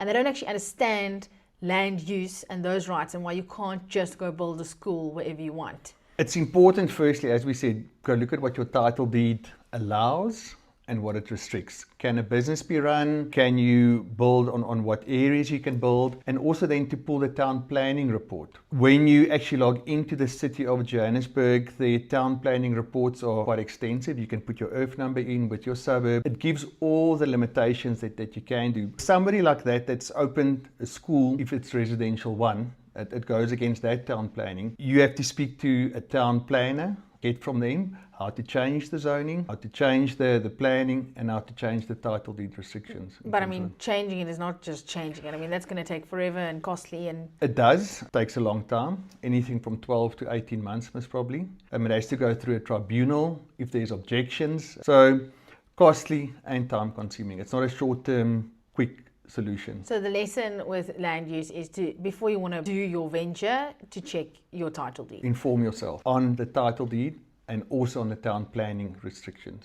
and they don't actually understand land use and those rights and why you can't just go build a school wherever you want. It's important, firstly, as we said, go look at what your title deed allows and what it restricts. Can a business be run? Can you build on what areas you can build? And also then to pull the town planning report. When you actually log into the city of Johannesburg, the town planning reports are quite extensive. You can put your earth number in with your suburb. It gives all the limitations that you can do. Somebody like that that's opened a school, if it's residential one, it goes against that town planning. You have to speak to a town planner, get from them how to change the zoning, how to change the planning, and how to change the title deed restrictions. But I mean, changing it is not just changing it. I mean, that's going to take forever and costly. And it does. It takes a long time. Anything from 12 to 18 months most probably. It has to go through a tribunal if there's objections. So costly and time consuming. It's not a short-term, quick solution. So the lesson with land use is to, before you want to do your venture, to check your title deed. Inform yourself on the title deed and also on the town planning restrictions.